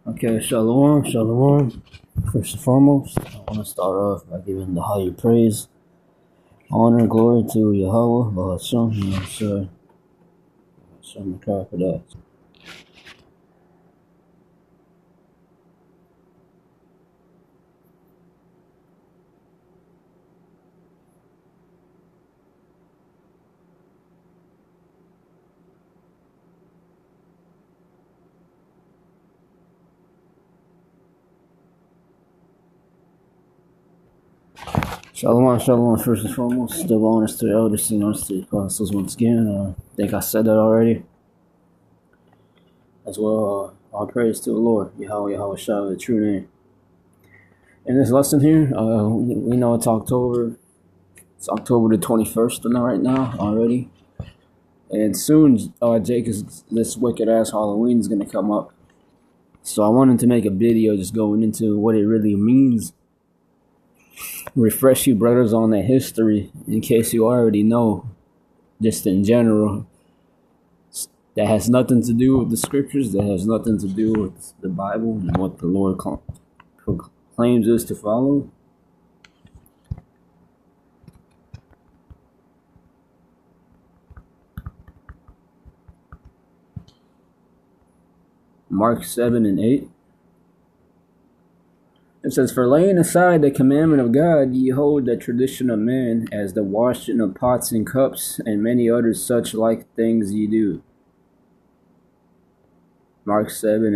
Okay, shalom, shalom. First and foremost, I want to start off by giving the higher praise, honor, glory to Yahweh, Bahashem, and Hashem, Crocodile. Shalom, shalom, first and foremost. Still honors to the elders, honors to the apostles once again. I think I said that already. As well, all praise to the Lord, Yahweh, Yahweh Shah, the true name. In this lesson here, we know it's October. It's October the 21st right now already. And soon, Jacob's this wicked ass Halloween is gonna come up. So I wanted to make a video just going into what it really means. Refresh you brothers on that history in case you already know, just in general. That has nothing to do with the scriptures, that has nothing to do with the Bible and what the Lord proclaims us to follow. Mark 7 and 8. It says, "For laying aside the commandment of God, ye hold the tradition of men, as the washing of pots and cups, and many other such like things ye do." Mark 7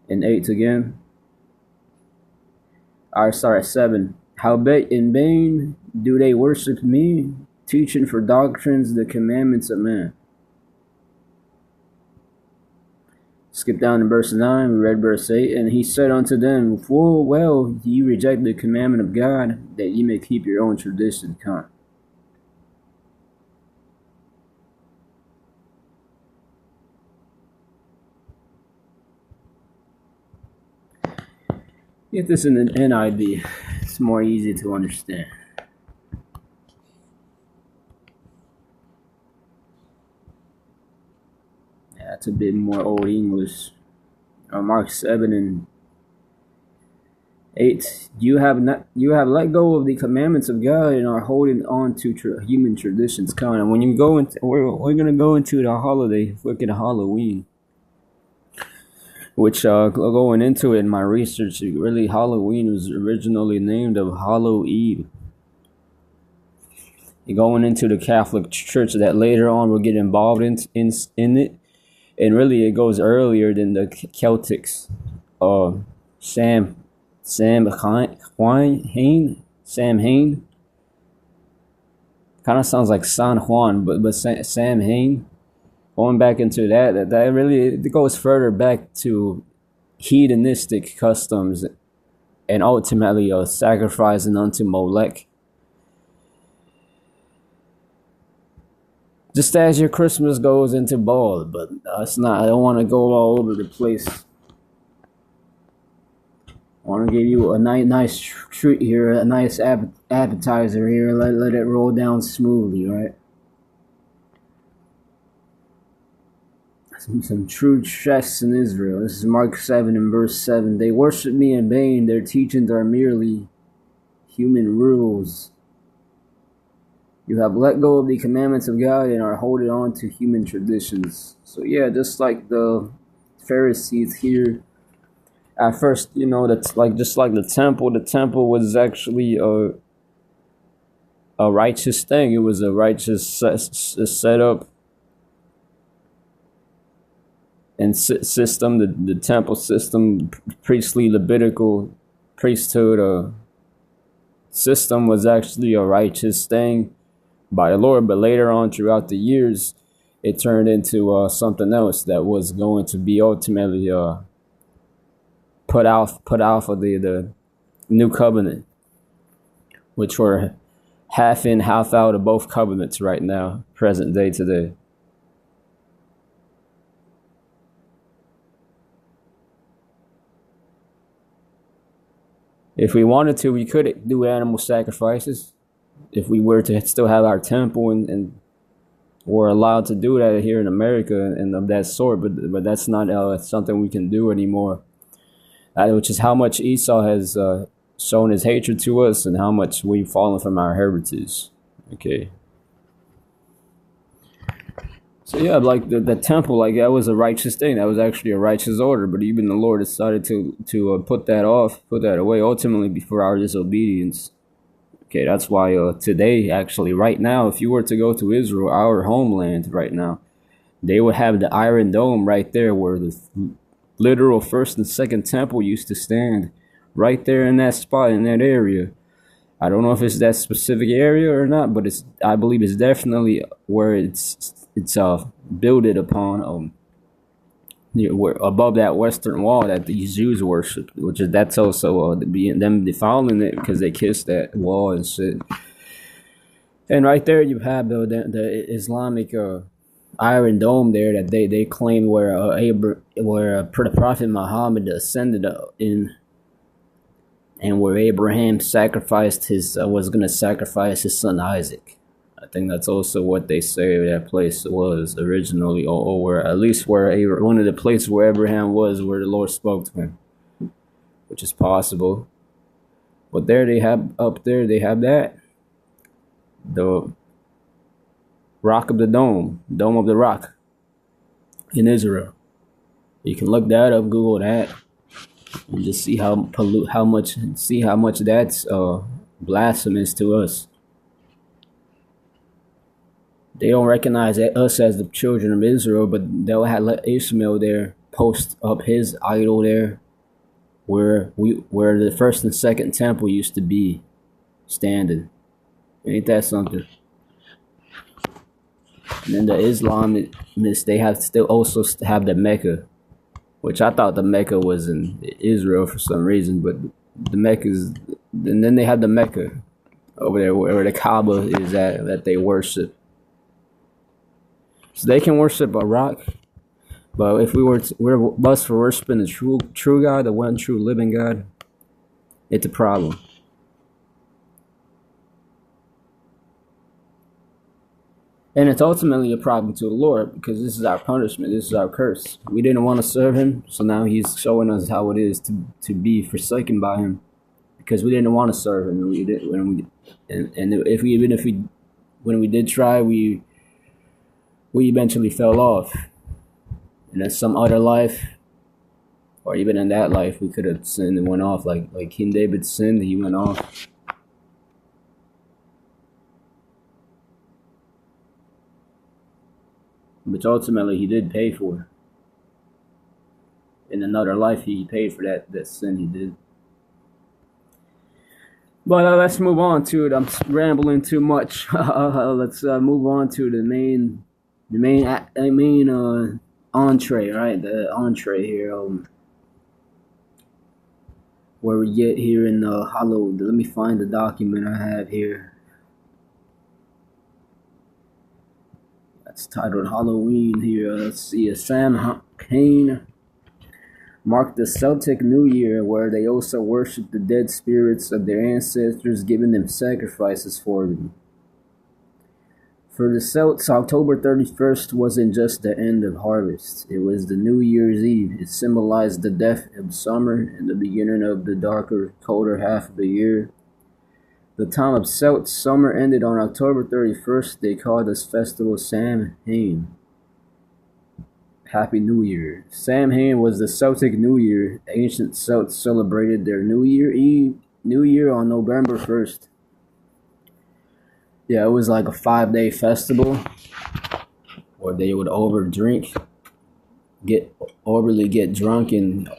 and 8 again. 7. "Howbeit in vain do they worship me, teaching for doctrines the commandments of men." Skip down to verse 9, we read verse 8. "And he said unto them, Full well ye reject the commandment of God, that ye may keep your own tradition." Come. Get this in an NIV. It's more easy to understand. Yeah, it's a bit more Old English. Mark 7 and 8. You have let go of the commandments of God and are holding on to human traditions. Come on, when you go into, we're gonna go into the holiday, look at Halloween. Which going into it in my research, really Halloween was originally named of Hallow Eve. Going into the Catholic Church that later on will get involved in it, and really it goes earlier than the Celtics. SamHein. Kind of sounds like San Juan, but SamHein. Going back into that really it goes further back to hedonistic customs and ultimately sacrificing unto Molech. Just as your Christmas goes into ball, but it's not. I don't want to go all over the place. I want to give you a nice treat here, a nice appetizer here. Let it roll down smoothly, right? Some true chefs in Israel. This is Mark 7 and verse 7. "They worship me in vain. Their teachings are merely human rules. You have let go of the commandments of God and are holding on to human traditions." So yeah, just like the Pharisees here. At first, that's just like the temple. The temple was actually a righteous thing. It was a righteous setup and system, the temple system, priestly Levitical priesthood system was actually a righteous thing by the Lord. But later on, throughout the years, it turned into something else that was going to be ultimately put off of the new covenant, which we're half in, half out of both covenants right now, present day today. If we wanted to, we could do animal sacrifices. If we were to still have our temple and were allowed to do that here in America and of that sort, but that's not something we can do anymore. Which is how much Esau has shown his hatred to us and how much we've fallen from our heritage. Okay. So yeah, like the temple, like that was a righteous thing. That was actually a righteous order. But even the Lord decided to put that away, ultimately for our disobedience. Okay, that's why today, actually, right now, if you were to go to Israel, our homeland, right now, they would have the Iron Dome right there, where the literal first and second temple used to stand, right there in that spot in that area. I don't know if it's that specific area or not, but I believe it's definitely where it's builded upon where, above that western wall that these Jews worship, that's also them defiling it because they kissed that wall and shit. And right there you have the Islamic Iron Dome there that they claim where the Prophet Muhammad ascended in, and where Abraham was going to sacrifice his son Isaac. I think that's also what they say that place was originally, or where at least one of the places where Abraham was, where the Lord spoke to him, which is possible. But there they have that, the Rock of the Dome of the Rock in Israel. You can look that up, Google that, and just see how much that's blasphemous to us. They don't recognize us as the children of Israel, but they'll let Ishmael there post up his idol there, where the first and second temple used to be standing. Ain't that something? And then the Islamists, they also have the Mecca, which I thought the Mecca was in Israel for some reason, but the Mecca's, and then they have the Mecca over there where the Kaaba is at, that they worship. So they can worship a rock, but if we're for worshiping the true God, the one true living God, it's a problem. And it's ultimately a problem to the Lord, because this is our punishment, this is our curse. We didn't want to serve him, so now he's showing us how it is to be forsaken by him, because we didn't want to serve him. When we did try, we eventually fell off. And in some other life, or even in that life, we could have sinned and went off. Like King David sinned, he went off. Which ultimately he did pay for. In another life, he paid for that sin he did. But let's move on to it. I'm rambling too much. Let's move on to the main entree, right? The entree here, where we get here in Halloween. Let me find the document I have here. It's titled Halloween here. Let's see. SamHein marked the Celtic New Year, where they also worship the dead spirits of their ancestors, giving them sacrifices for them. For the Celts, October 31st wasn't just the end of harvest. It was the New Year's Eve. It symbolized the death of summer and the beginning of the darker, colder half of the year. The time of Celts' summer ended on October 31st. They called this festival SamHein. Happy New Year. SamHein was the Celtic New Year. Ancient Celts celebrated their New Year on November 1st. Yeah, it was like a 5-day festival where they would overly get drunk and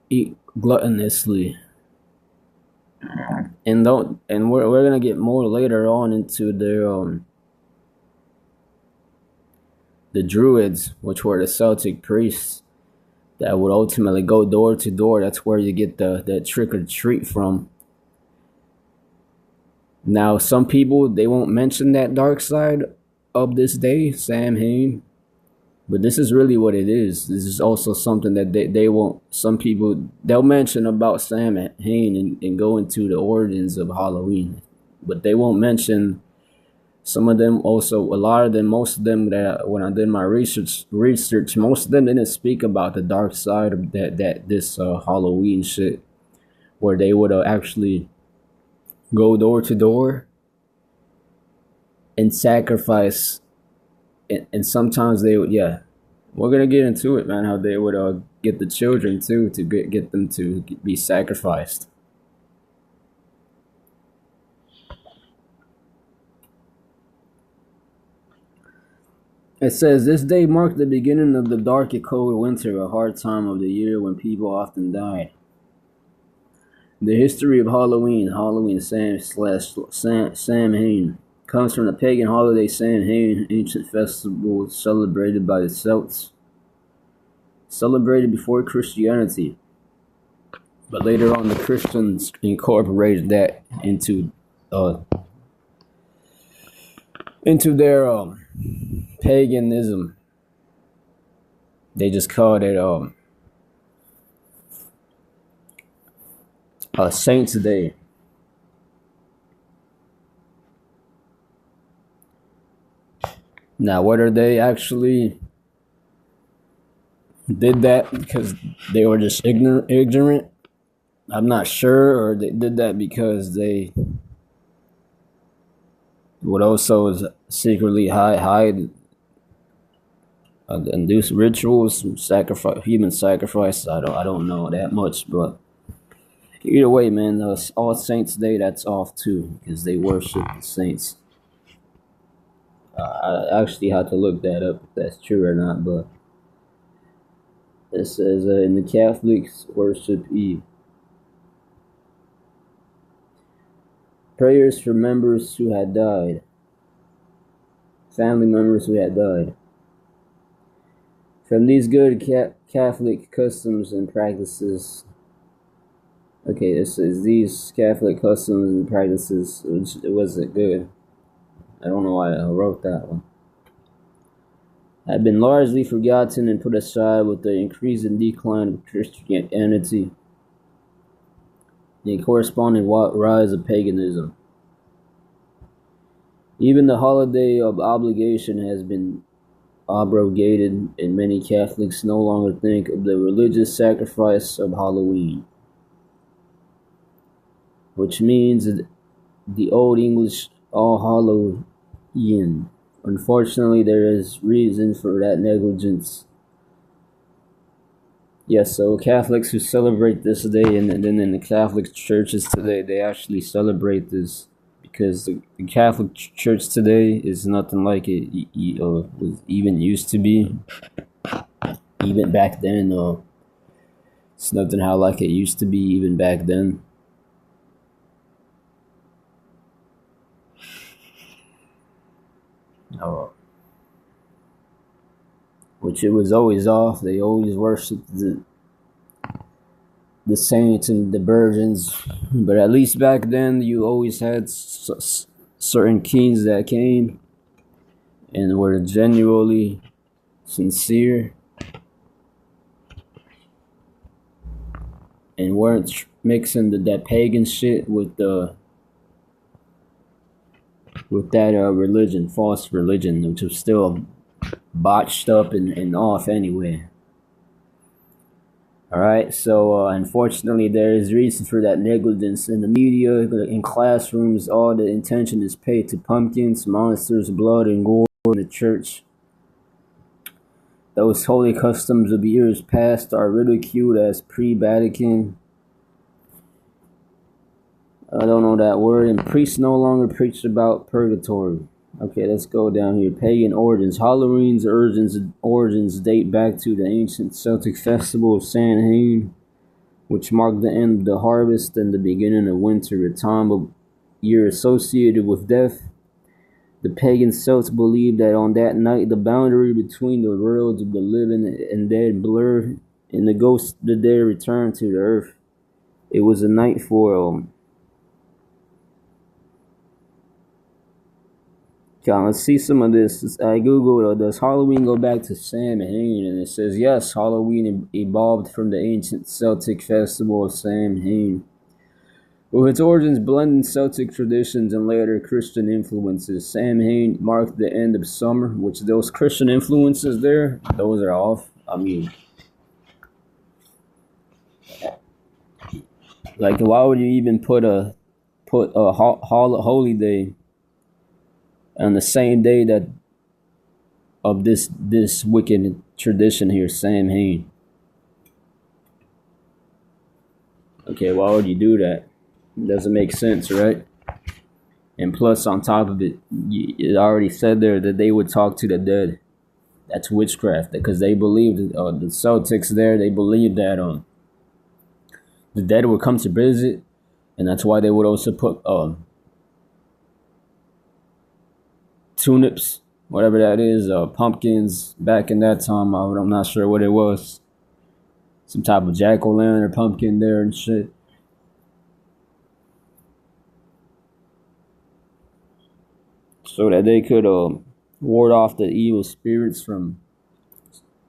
eat gluttonously. And we're gonna get more later on into their the Druids, which were the Celtic priests that would ultimately go door to door. That's where you get the trick or treat from. Now, some people, they won't mention that dark side of this day, Samhain, but this is really what it is. This is also something that they won't. Some people, they'll mention about Samhain and go into the origins of Halloween, but they won't mention Some of them also, a lot of them, most of them that when I did my research, most of them didn't speak about the dark side of that this Halloween shit, where they would actually go door to door and sacrifice, and sometimes they would, yeah, we're gonna get into it, man. How they would get the children too to get them to be sacrificed. It says this day marked the beginning of the dark and cold winter, a hard time of the year when people often died. The history of Halloween SamHein, comes from the pagan holiday Samhain, ancient festival celebrated by the Celts, celebrated before Christianity, but later on the Christians incorporated that into their paganism. They just called it Saints' Day. Now, whether they actually did that because they were just ignorant, I'm not sure, or they did that because they would also secretly hide induce rituals, human sacrifice. I don't know that much, but either way, man, All Saints Day, that's off too because they worship the saints. I actually had to look that up if that's true or not, but it says in the Catholics worship Eve. Prayers for members who had died, family members who had died. From these good Catholic customs and practices, okay, this is these Catholic customs and practices, which it wasn't good. I don't know why I wrote that one. Had been largely forgotten and put aside with the increase and decline of Christianity, the corresponding rise of paganism. Even the holiday of obligation has been abrogated, and many Catholics no longer think of the religious sacrifice of Halloween, which means the Old English All Hallow Yin. Unfortunately, there is reason for that negligence. Yes, so Catholics who celebrate this day, and then in the Catholic churches today, they actually celebrate this because the Catholic Church today is nothing like it was even used to be. Even back then, it's nothing how like it used to be even back then. Which it was always off. They always worshipped the saints and the virgins, but at least back then you always had certain kings that came and were genuinely sincere and weren't mixing that pagan shit with that religion, false religion, which was still botched up and off anyway. Alright, so unfortunately there is reason for that negligence in the media, in classrooms. All the attention is paid to pumpkins, monsters, blood, and gore in the church. Those holy customs of years past are ridiculed as pre-Vatican. I don't know that word. And priests no longer preach about purgatory. Okay, let's go down here. Pagan origins. Halloween's origins date back to the ancient Celtic festival of Samhain, which marked the end of the harvest and the beginning of winter, a time of year associated with death. The pagan Celts believed that on that night the boundary between the worlds of the living and dead blurred, and the ghosts of the dead returned to the earth. It was a night for let's see some of this. I googled, does Halloween go back to Samhain? And it says, yes, Halloween evolved from the ancient Celtic festival of Samhain, With its origins blending Celtic traditions and later Christian influences, Samhain marked the end of summer, which those Christian influences there, those are off. I mean, like why would you even put a holy day on the same day that of this wicked tradition here, Samhain? Okay, why would you do that? It doesn't make sense, right? And plus, on top of it, it already said there that they would talk to the dead. That's witchcraft because they believed the Celtics there. They believed that the dead would come to visit, and that's why they would also put tulips, whatever that is, pumpkins. Back in that time, I'm not sure what it was. Some type of jack-o'-lantern pumpkin there and shit. So that they could ward off the evil spirits from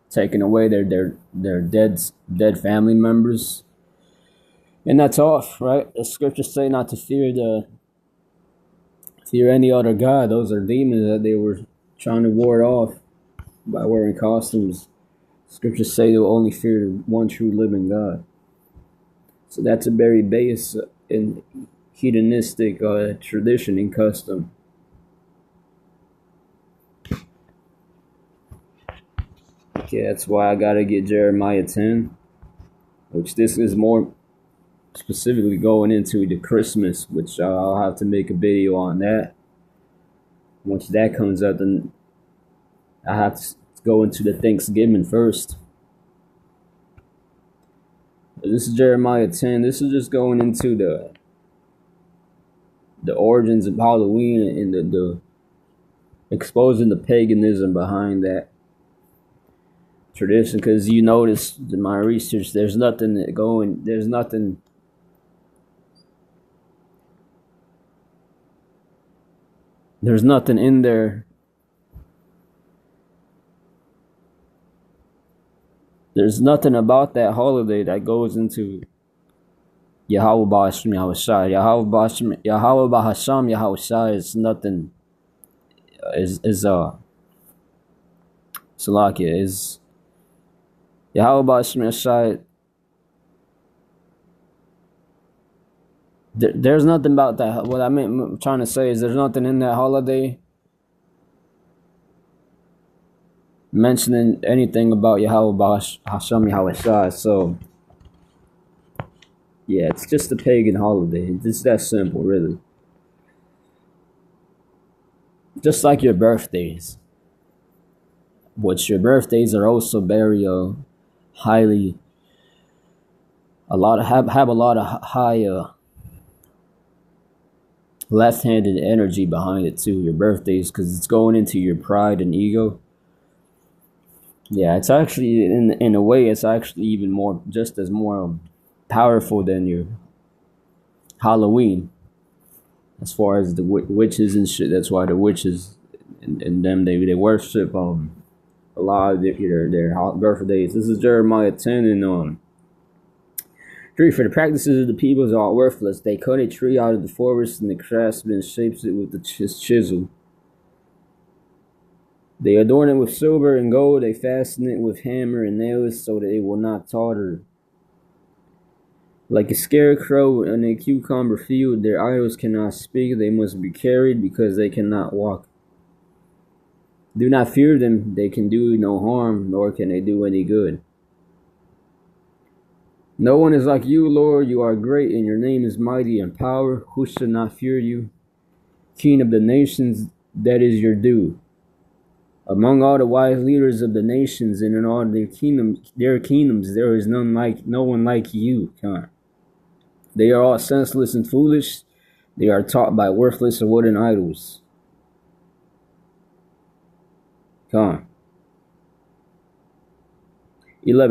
taking away their dead family members. And that's off, right? The scriptures say not to fear any other god. Those are demons that they were trying to ward off by wearing costumes. Scriptures say they'll only fear one true living God. So that's a very base in hedonistic tradition and custom. Okay, that's why I gotta get Jeremiah 10, which this is more specifically going into the Christmas, which I'll have to make a video on that. Once that comes up, then I have to go into the Thanksgiving first. This is Jeremiah 10. This is just going into the origins of Halloween and the exposing the paganism behind that tradition. Because you notice in my research, there's nothing in there. There's nothing about that holiday that goes into Yahweh Ba'ashim Yahushai. Yahweh Ba'asham Yahushai is nothing. Is Salakia is Yahweh Ba'ashim Yahushai. There's nothing about that. What I'm trying to say is there's nothing in that holiday mentioning anything about Yahweh Hashem Yahweh Shai. So yeah, it's just a pagan holiday. It's that simple, really. Just like your birthdays, which your birthdays are also very highly have a lot of high left-handed energy behind it too. Your birthdays, because it's going into your pride and ego. Yeah, it's actually in a way, it's actually even more, just as more powerful than your Halloween, as far as the witches and shit. That's why the witches and them they worship a lot of their birthdays. This is Jeremiah 10 and 3. For the practices of the peoples are worthless. They cut a tree out of the forest, and the craftsman shapes it with his chisel. They adorn it with silver and gold. They fasten it with hammer and nails so that it will not totter. Like a scarecrow in a cucumber field, their idols cannot speak. They must be carried because they cannot walk. Do not fear them. They can do no harm, nor can they do any good. No one is like you, Lord. You are great, and your name is mighty in power. Who should not fear you? King of the nations, that is your due. Among all the wise leaders of the nations and in all their kingdoms, there is no one like you. They are all senseless and foolish. They are taught by worthless and wooden idols. 11.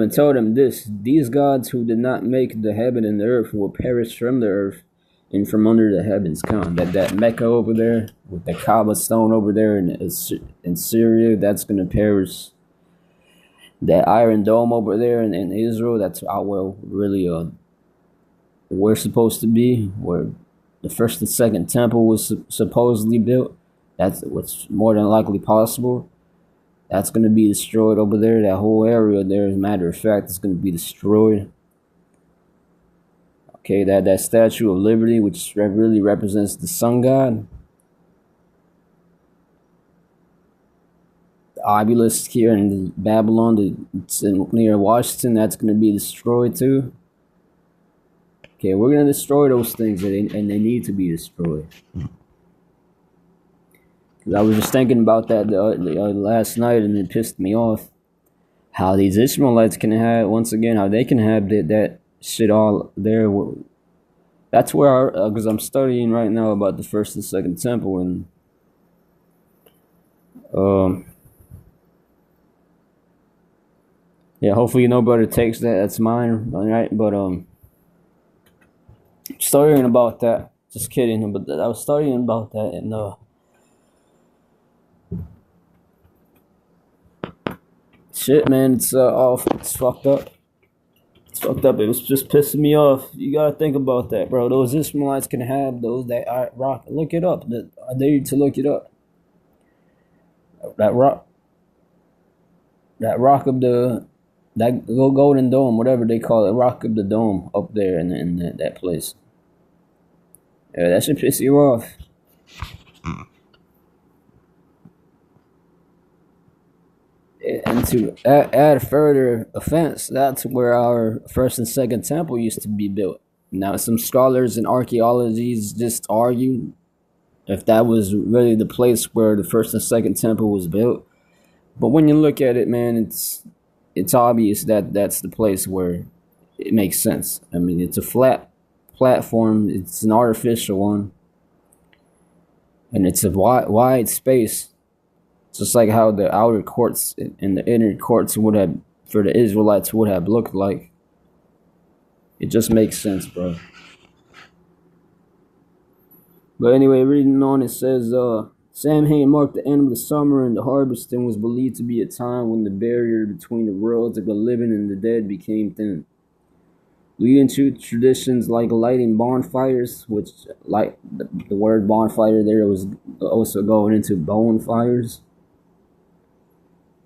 Tell them this: these gods who did not make the heaven and the earth will perish from the earth and from under the heavens. That Mecca over there with the Kaaba stone over there in Syria, that's gonna perish. That Iron Dome over there in Israel, that's really we're supposed to be, where the first and second temple was supposedly built. That's what's more than likely possible. That's going to be destroyed over there. That whole area there, as a matter of fact, is going to be destroyed. Okay, that Statue of Liberty, which really represents the sun god. The obelisk here in Babylon, it's near Washington, that's going to be destroyed too. Okay, we're going to destroy those things, and they need to be destroyed. Because I was just thinking about that last night, and it pissed me off. How these Ishmaelites can have, once again, how they can have that shit all there. That's where, because I'm studying right now about the first and second temple, and yeah, hopefully nobody takes that. That's mine, alright? But studying about that. Just kidding, but I was studying about that, and shit, man, it's off. It's fucked up. It's fucked up. It was just pissing me off. You gotta think about that, bro. Those Ishmaelites can have those that rock. Look it up. I dare you to look it up. That rock of that golden dome, whatever they call it, rock of the dome up there in that place. Yeah, that should piss you off. And to add further offense, that's where our first and second temple used to be built. Now, some scholars and archaeologists just argue if that was really the place where the first and second temple was built. But when you look at it, man, it's obvious that that's the place where it makes sense. I mean, it's a flat platform. It's an artificial one. And it's a wide space. Just like how the outer courts and the inner courts would have, for the Israelites, would have looked like. It just makes sense, bro. But anyway, reading on, it says, Samhain marked the end of the summer and the harvest and was believed to be a time when the barrier between the worlds of the living and the dead became thin, leading to traditions like lighting bonfires, which, like the word bonfire there, was also going into bonfires,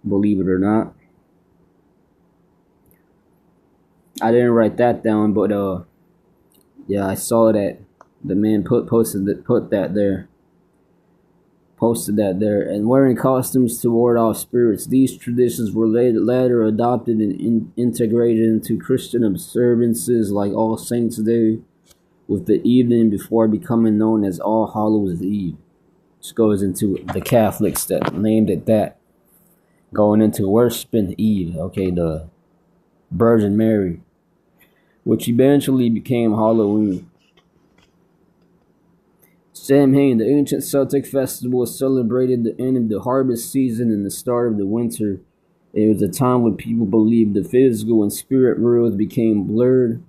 believe it or not. I didn't write that down, but yeah, I saw that the man posted that there, and wearing costumes to ward off spirits. These traditions were later adopted and integrated into Christian observances like All Saints' Day, with the evening before becoming known as All Hallows' Eve, which goes into the Catholics that named it that, going into worshiping Eve, okay, the Virgin Mary, which eventually became Halloween. Samhain, the ancient Celtic festival, celebrated the end of the harvest season and the start of the winter. It was a time when people believed the physical and spirit worlds became blurred,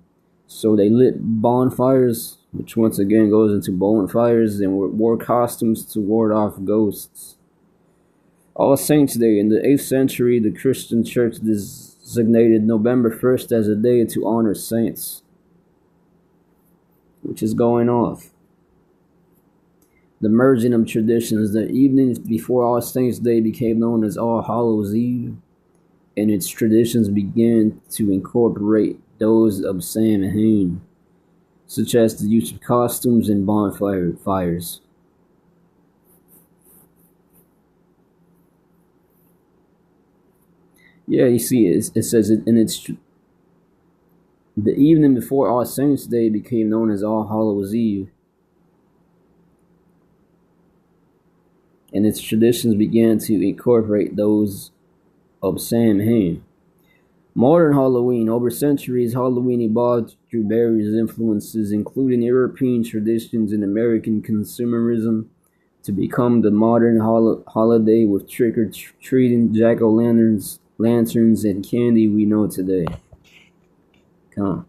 so they lit bonfires, which once again goes into bonfires, and wore costumes to ward off ghosts. All Saints' Day, in the 8th century, the Christian church designated November 1st as a day to honor saints, which is going off. The merging of traditions, the evening before All Saints' Day became known as All Hallows' Eve, and its traditions began to incorporate those of SamHein, such as the use of costumes and bonfires. Yeah, you see, it says it in its. The evening before All Saints' Day became known as All Hallows' Eve, and its traditions began to incorporate those of Samhain. Modern Halloween. Over centuries, Halloween evolved through various influences, including European traditions and American consumerism, to become the modern holiday with trick-or-treating, jack-o'-lanterns, and candy we know today. Come on.